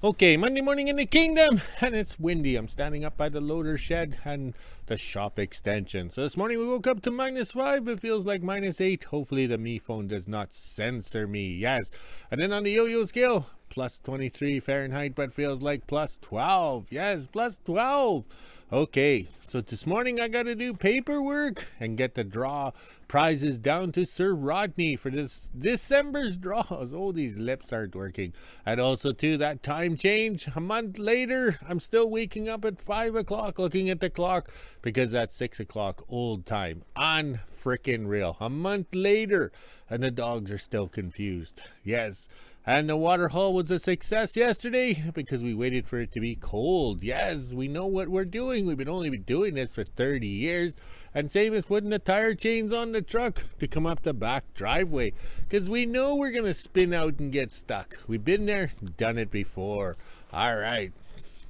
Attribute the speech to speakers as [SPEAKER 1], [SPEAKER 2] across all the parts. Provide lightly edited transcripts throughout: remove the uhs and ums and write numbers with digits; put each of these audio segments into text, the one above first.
[SPEAKER 1] Okay, Monday morning in the kingdom, and it's windy. I'm standing up by the loader shed and the shop extension. So this morning we woke up to -5. It feels like -8. Hopefully the Me phone does not censor me. Yes. And then on the yo-yo scale, +23 Fahrenheit, but feels like +12. Yes, +12. Okay, so this morning I gotta do paperwork and get the draw prizes down to Sir Rodney for this December's draws. Oh, these lips aren't working. And also too, that time change. A month later, I'm still waking up at 5 o'clock looking at the clock because that's 6 o'clock old time. Unfrickin' real. A month later, and the dogs are still confused. Yes. And the water haul was a success yesterday because we waited for it to be cold. Yes, we know what we're doing. We've only been doing this for 30 years. And same as putting the tire chains on the truck to come up the back driveway. Because we know we're going to spin out and get stuck. We've been there, done it before. All right.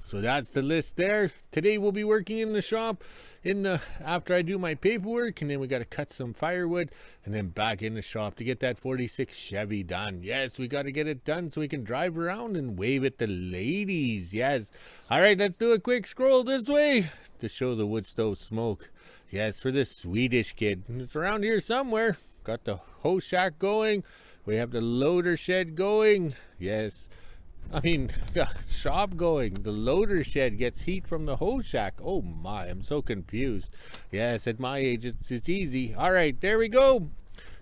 [SPEAKER 1] So that's the list there. Today we'll be working in the shop after I do my paperwork, and then we got to cut some firewood and then back in the shop to get that 46 Chevy done. Yes, we got to get it done so we can drive around and wave at the ladies. Yes. All right, let's do a quick scroll this way to show the wood stove smoke. Yes, for this Swedish kid. It's around here somewhere. Got the hoe shack going. We have the loader shed going. Yes. I mean, the shop going. The loader shed gets heat from the hoe shack. Oh my, I'm so confused. Yes, at my age, it's easy. All right, there we go.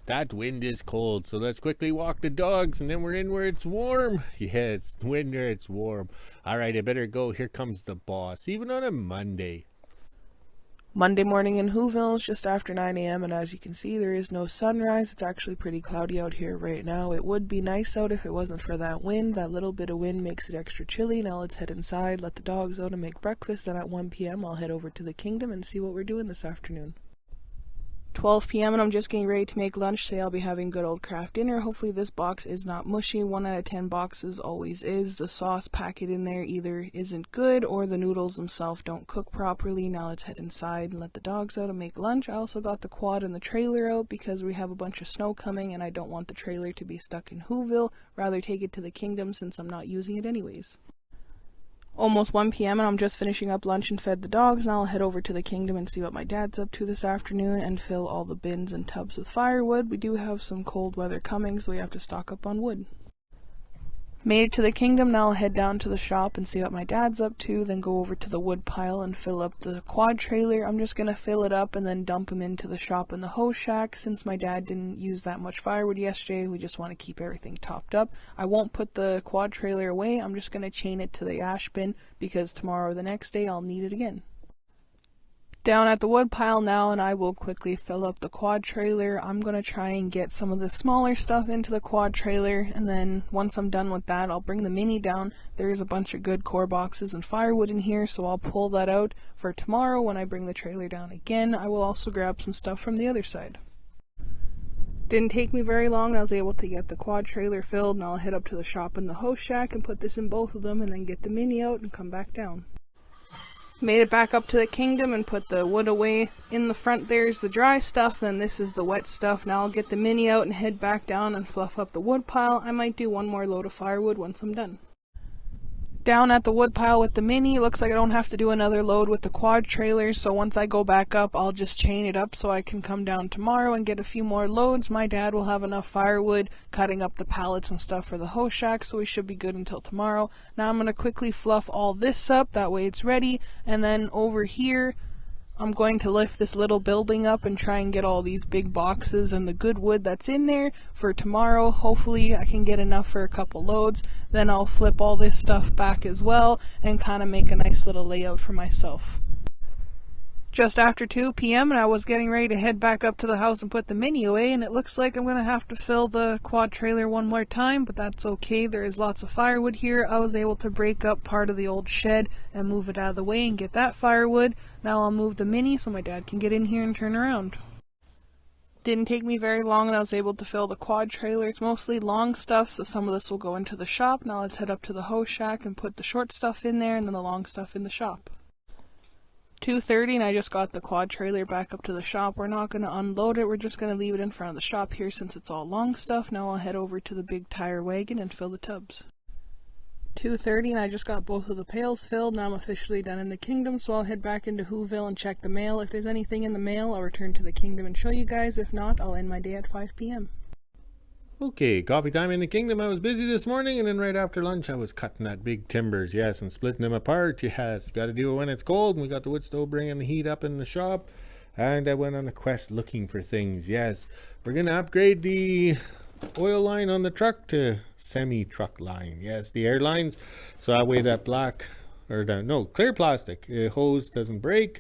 [SPEAKER 1] That wind is cold, so let's quickly walk the dogs, and then we're in where it's warm. Yes, wind where it's warm. All right, I better go. Here comes the boss, even on a Monday.
[SPEAKER 2] Monday morning in WHO-ville is just after 9 a.m. and as you can see there is no sunrise. It's actually pretty cloudy out here right now. It would be nice out if it wasn't for that wind. That little bit of wind makes it extra chilly. Now let's head inside, let the dogs out and make breakfast. Then at 1 p.m. I'll head over to the kingdom and see what we're doing this afternoon. 12 p.m. and I'm just getting ready to make lunch. Today I'll be having good old craft dinner. Hopefully this box is not mushy. 1 out of 10 boxes always is. The sauce packet in there either isn't good or the noodles themselves don't cook properly. Now let's head inside and let the dogs out and make lunch. I also got the quad and the trailer out because we have a bunch of snow coming and I don't want the trailer to be stuck in WHO-ville. Rather take it to the kingdom since I'm not using it anyways. Almost 1 p.m. and I'm just finishing up lunch and fed the dogs. Now I'll head over to the kingdom and see what my dad's up to this afternoon and fill all the bins and tubs with firewood. We do have some cold weather coming, so we have to stock up on wood. Made it to the kingdom. Now I'll head down to the shop and see what my dad's up to, then go over to the wood pile and fill up the quad trailer. I'm just going to fill it up and then dump him into the shop in the hoe shack. Since my dad didn't use that much firewood yesterday, we just want to keep everything topped up. I won't put the quad trailer away. I'm just going to chain it to the ash bin because tomorrow or the next day I'll need it again. Down at the wood pile now, and I will quickly fill up the quad trailer. I'm going to try and get some of the smaller stuff into the quad trailer, and then once I'm done with that, I'll bring the mini down. There is a bunch of good core boxes and firewood in here, so I'll pull that out for tomorrow when I bring the trailer down again. I will also grab some stuff from the other side. Didn't take me very long. I was able to get the quad trailer filled, and I'll head up to the shop in the hoe shack and put this in both of them, and then get the mini out and come back down. Made it back up to the kingdom and put the wood away. In the front there's the dry stuff, then this is the wet stuff. Now I'll get the mini out and head back down and fluff up the wood pile. I might do one more load of firewood once I'm done. Down at the wood pile with the mini, looks like I don't have to do another load with the quad trailer, so once I go back up I'll just chain it up so I can come down tomorrow and get a few more loads. My dad will have enough firewood cutting up the pallets and stuff for the hoe shack, so we should be good until tomorrow. Now I'm going to quickly fluff all this up, that way it's ready, and then over here I'm going to lift this little building up and try and get all these big boxes and the good wood that's in there for tomorrow. Hopefully I can get enough for a couple loads. Then I'll flip all this stuff back as well and kind of make a nice little layout for myself. Just after 2 p.m. and I was getting ready to head back up to the house and put the mini away, and it looks like I'm going to have to fill the quad trailer one more time, but that's okay. There is lots of firewood here. I was able to break up part of the old shed and move it out of the way and get that firewood. Now I'll move the mini so my dad can get in here and turn around. Didn't take me very long and I was able to fill the quad trailer. It's mostly long stuff, so some of this will go into the shop. Now let's head up to the hoe shack and put the short stuff in there and then the long stuff in the shop. 2:30 and I just got the quad trailer back up to the shop. We're not going to unload it, we're just going to leave it in front of the shop here since it's all long stuff. Now I'll head over to the big tire wagon and fill the tubs.
[SPEAKER 3] 2:30 and I just got both of the pails filled. Now I'm officially done in the kingdom, so I'll head back into WHO-ville and check the mail. If there's anything in the mail, I'll return to the kingdom and show you guys. If not, I'll end my day at 5 p.m.
[SPEAKER 1] Okay, coffee time in the kingdom. I was busy this morning, and then right after lunch I was cutting that big timbers, yes, and splitting them apart. Yes, got to do it when it's cold, and we got the wood stove bringing the heat up in the shop. And I went on a quest looking for things. Yes, we're going to upgrade the oil line on the truck to semi-truck line. Yes, the airlines, so that way that black, or the, no, clear plastic hose doesn't break,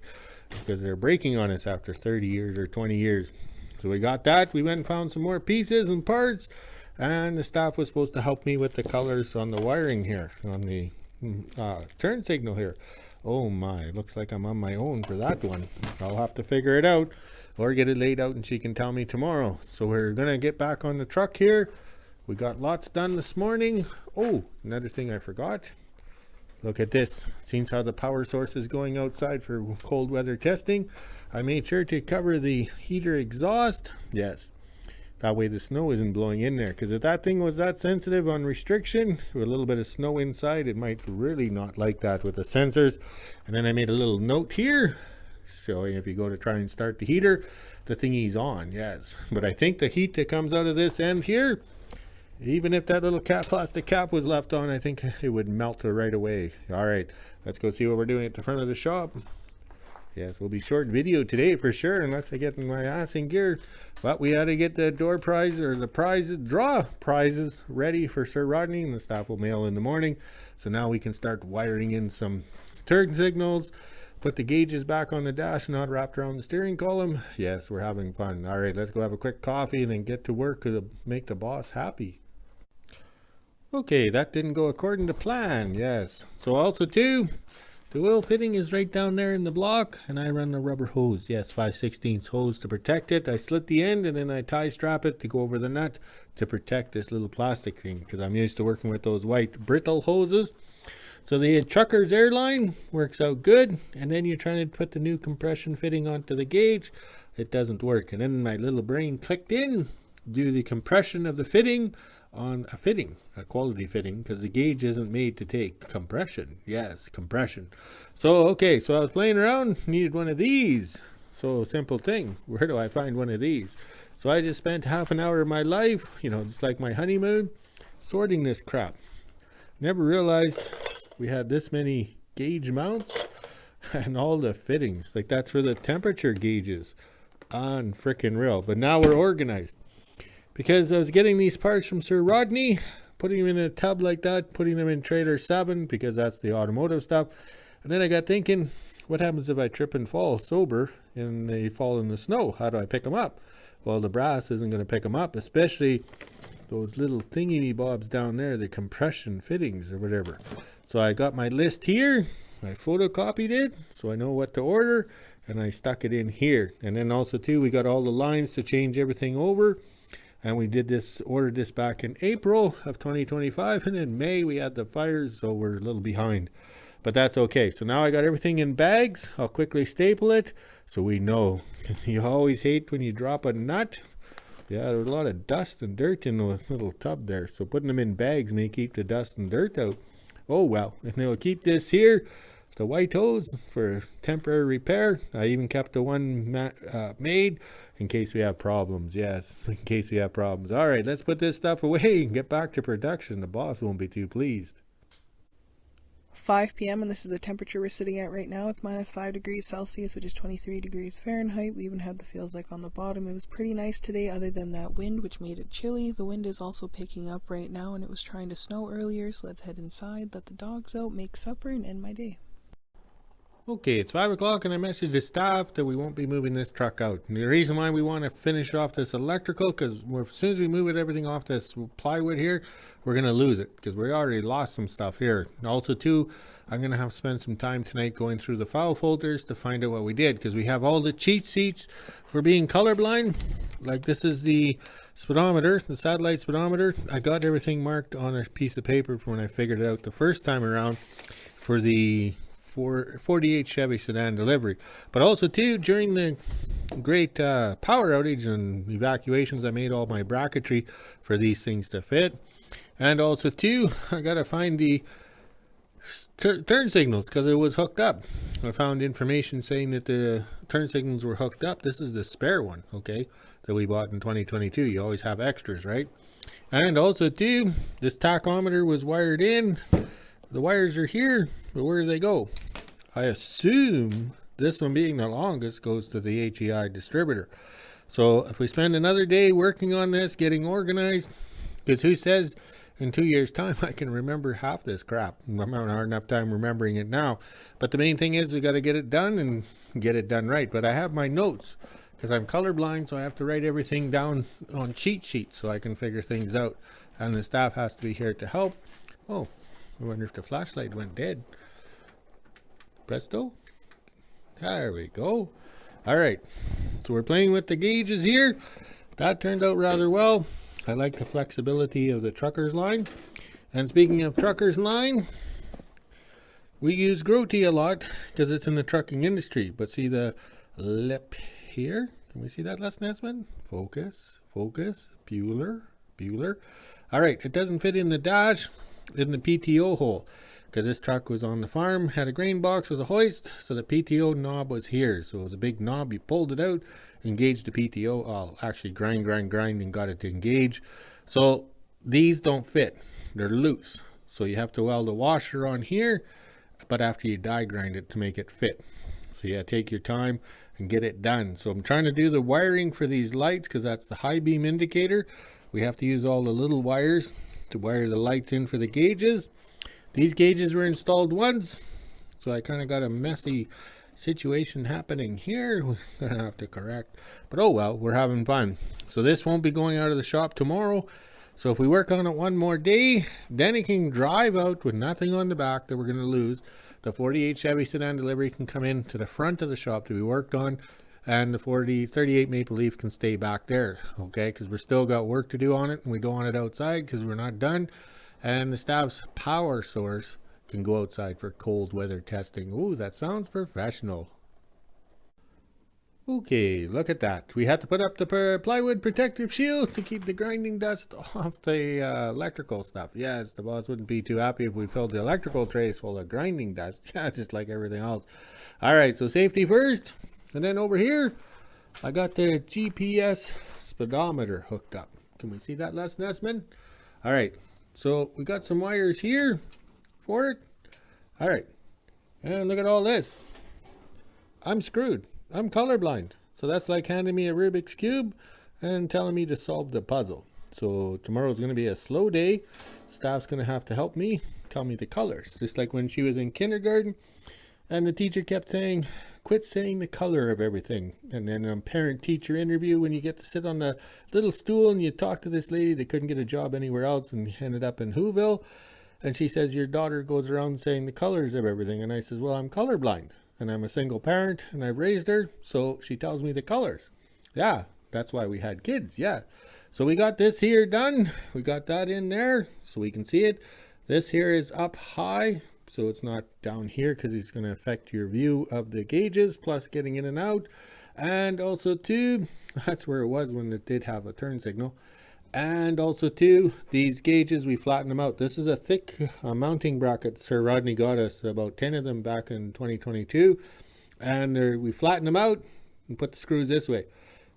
[SPEAKER 1] because they're breaking on us after 30 years or 20 years. So we got that. We went and found some more pieces and parts, and the staff was supposed to help me with the colors on the wiring here, on the turn signal here. Oh my, looks like I'm on my own for that one. I'll have to figure it out or get it laid out and she can tell me tomorrow. So we're gonna get back on the truck here. We got lots done this morning. Oh, another thing I forgot. Look at this. Seems how the power source is going outside for cold weather testing. I made sure to cover the heater exhaust. Yes. That way the snow isn't blowing in there, because if that thing was that sensitive on restriction with a little bit of snow inside, it might really not like that with the sensors. And then I made a little note here showing if you go to try and start the heater, the thingy's on. Yes, but I think the heat that comes out of this end here, even if that little plastic cap was left on, I think it would melt right away. All right, let's go see what we're doing at the front of the shop. Yes, we'll be short video today for sure, unless I get my ass in gear. But we had to get the door prize, or the prizes, draw prizes ready for Sir Rodney, and the staff will mail in the morning. So now we can start wiring in some turn signals, put the gauges back on the dash, not wrapped around the steering column. Yes, we're having fun. All right, let's go have a quick coffee and then get to work to make the boss happy. Okay, that didn't go according to plan. Yes, so also too, the oil fitting is right down there in the block, and I run the rubber hose. Yes, 5/16 hose to protect it. I slit the end and then I tie strap it to go over the nut to protect this little plastic thing, because I'm used to working with those white brittle hoses. So the trucker's airline works out good, and then you're trying to put the new compression fitting onto the gauge. It doesn't work, and then my little brain clicked in, do the compression of the fitting on a fitting, a quality fitting, because the gauge isn't made to take compression. Yes, compression. So okay, so I was playing around, needed one of these. So simple thing, where do I find one of these? So I just spent half an hour of my life, you know, just like my honeymoon, sorting this crap. Never realized we had this many gauge mounts and all the fittings. Like, that's for the temperature gauges on frickin' real. But now we're organized, because I was getting these parts from Sir Rodney, putting them in a tub like that, putting them in trailer 7, because that's the automotive stuff. And then I got thinking, what happens if I trip and fall sober and they fall in the snow? How do I pick them up? Well, the brass isn't going to pick them up, especially those little thingy bobs down there, the compression fittings or whatever. So I got my list here, I photocopied it so I know what to order, and I stuck it in here. And then also too, we got all the lines to change everything over. And we did this, ordered this back in April of 2025, and in May we had the fires, so we're a little behind. But that's okay. So now I got everything in bags. I'll quickly staple it so we know. Because you always hate when you drop a nut. Yeah, there's a lot of dust and dirt in the little tub there. So putting them in bags may keep the dust and dirt out. Oh well, and they'll keep this here, the white hose, for temporary repair. I even kept the one made in case we have problems. Yes, in case we have problems. All right, let's put this stuff away and get back to production. The boss won't be too pleased.
[SPEAKER 3] 5 p.m. and this is the temperature we're sitting at right now. It's -5°C, which is 23 degrees Fahrenheit. We even had the feels like on the bottom. It was pretty nice today, other than that wind, which made it chilly. The wind is also picking up right now, and it was trying to snow earlier, so let's head inside, let the dogs out, make supper, and end my day.
[SPEAKER 1] Okay, it's 5 o'clock and I messaged the staff that we won't be moving this truck out. And the reason why we want to finish off this electrical, because as soon as we move everything off this plywood here, we're going to lose it, because we already lost some stuff here. And also too, I'm going to have to spend some time tonight going through the file folders to find out what we did, because we have all the cheat sheets for being colorblind. Like, this is the speedometer, the satellite speedometer. I got everything marked on a piece of paper when I figured it out the first time around for the 48 Chevy sedan delivery. But also too, during the great power outage and evacuations, I made all my bracketry for these things to fit. And also too, I gotta find the turn signals because it was hooked up. I found information saying that the turn signals were hooked up. This is the spare one, okay, that we bought in 2022. You always have extras, right? And also too, this tachometer was wired in. The wires are here, but where do they go? I assume this one, being the longest, goes to the HEI distributor. So if we spend another day working on this, getting organized, because who says in 2 years time I can remember half this crap? I'm having a hard enough time remembering it now. But the main thing is we got to get it done and get it done right. But I have my notes because I'm colorblind, so I have to write everything down on cheat sheets so I can figure things out. And the staff has to be here to help. Oh, I wonder if the flashlight went dead. Presto. There we go. All right, so we're playing with the gauges here. That turned out rather well. I like the flexibility of the trucker's line. And speaking of trucker's line, we use Groti a lot because it's in the trucking industry. But see the lip here? Can we see that, Les Nesman? Focus, focus, Bueller. All right, it doesn't fit in the dash, in the PTO hole, because this truck was on the farm, had a grain box with a hoist, so the PTO knob was here. So it was a big knob. You pulled it out, engaged the PTO. I'll actually grind and got it to engage. So these don't fit. They're loose. So you have to weld a washer on here, but after you die grind it to make it fit. So yeah, take your time and get it done. So I'm trying to do the wiring for these lights because that's the high beam indicator. We have to use all the little wires to wire the lights in for the gauges. These gauges were installed once, so I kind of got a messy situation happening here. We're gonna have to correct, but oh well, we're having fun. So this won't be going out of the shop tomorrow. So if we work on it one more day, then it can drive out with nothing on the back that we're gonna lose. The 48 Chevy sedan delivery can come in to the front of the shop to be worked on, and the 38 Maple Leaf can stay back there, okay? Because we're still got work to do on it, and we don't want it outside because we're not done. And the staff's power source can go outside for cold weather testing. Ooh, that sounds professional. Okay, look at that. We had to put up the plywood protective shield to keep the grinding dust off the electrical stuff. Yes, the boss wouldn't be too happy if we filled the electrical trays full of grinding dust. Yeah, just like everything else. All right, so safety first. And then over here, I got the GPS speedometer hooked up. Can we see that, Les Nesman? All right. So we got some wires here for it. All right. And look at all this. I'm screwed. I'm colorblind. So that's like handing me a Rubik's Cube and telling me to solve the puzzle. So tomorrow's going to be a slow day. Staff's going to have to help me tell me the colors. Just like when she was in kindergarten and the teacher kept saying, quit saying the color of everything. And then a parent-teacher interview when you get to sit on the little stool and you talk to this lady that couldn't get a job anywhere else and ended up in WHO-ville. And she says, your daughter goes around saying the colors of everything. And I says, well, I'm colorblind and I'm a single parent and I've raised her. So she tells me the colors. Yeah, that's why we had kids. Yeah. So we got this here done. We got that in there so we can see it. This here is up high, so it's not down here because it's going to affect your view of the gauges, plus getting in and out. And also too, that's where it was when it did have a turn signal. And also too, these gauges, we flatten them out. This is a thick mounting bracket Sir Rodney got us, about 10 of them back in 2022. And we flatten them out and put the screws this way.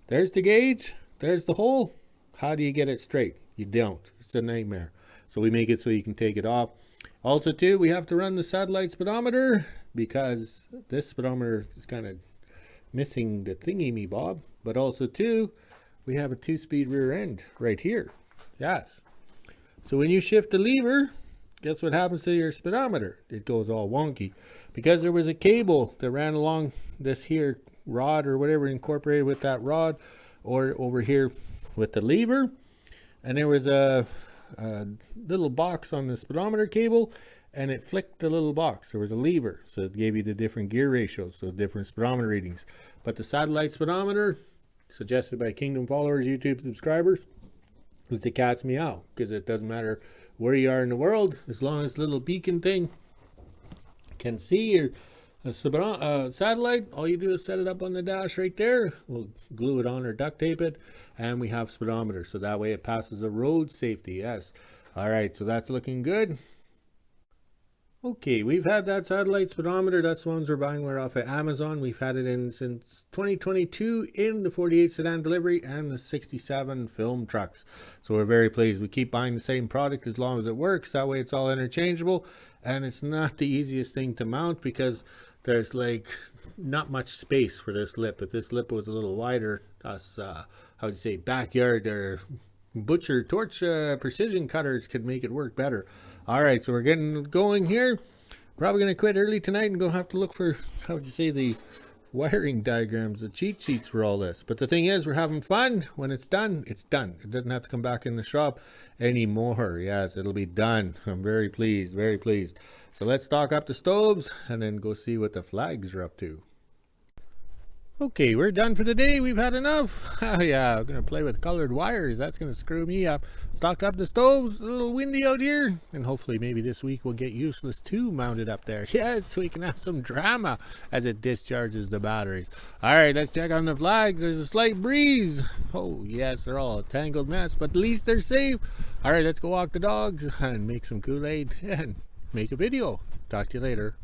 [SPEAKER 1] There's the gauge, there's the hole. How do you get it straight? You don't. It's a nightmare. So we make it so you can take it off. Also too, we have to run the satellite speedometer because this speedometer is kind of missing the thingy bob. But also too, we have a 2-speed rear end right here. Yes. So when you shift the lever, guess what happens to your speedometer? It goes all wonky because there was a cable that ran along this here rod or whatever incorporated with that rod, or over here with the lever, and there was a little box on the speedometer cable, and it flicked the little box. There was a lever, so it gave you the different gear ratios, so different speedometer readings. But the satellite speedometer, suggested by Kingdom followers, YouTube subscribers, was the cat's meow, because it doesn't matter where you are in the world, as long as little beacon thing can see your satellite. All you do is set it up on the dash right there. We'll glue it on or duct tape it, and we have speedometer, so that way it passes the road safety. Yes. All right, so that's looking good. Okay, we've had that satellite speedometer. That's the ones we're buying. We're off of Amazon. We've had it in since 2022 in the 48 sedan delivery and the 67 film trucks. So we're very pleased. We keep buying the same product as long as it works. That way it's all interchangeable. And it's not the easiest thing to mount because there's like not much space for this lip. If this lip was a little wider, us, how would you say, backyard or butcher torch precision cutters could make it work better. All right, so we're getting going here. Probably going to quit early tonight and go have to look for, how would you say, the wiring diagrams, the cheat sheets for all this. But the thing is, we're having fun. When it's done, it's done. It doesn't have to come back in the shop anymore. Yes, it'll be done. I'm very pleased, very pleased. So let's stock up the stoves and then go see what the flags are up to. Okay, we're done for the day. We've had enough. Oh yeah, I'm going to play with colored wires. That's going to screw me up. Stocked up the stoves. A little windy out here. And hopefully maybe this week we'll get Useless 2 mounted up there. Yes, so we can have some drama as it discharges the batteries. Alright, let's check on the flags. There's a slight breeze. Oh yes, they're all a tangled mess, but at least they're safe. Alright, let's go walk the dogs and make some Kool-Aid and make a video. Talk to you later.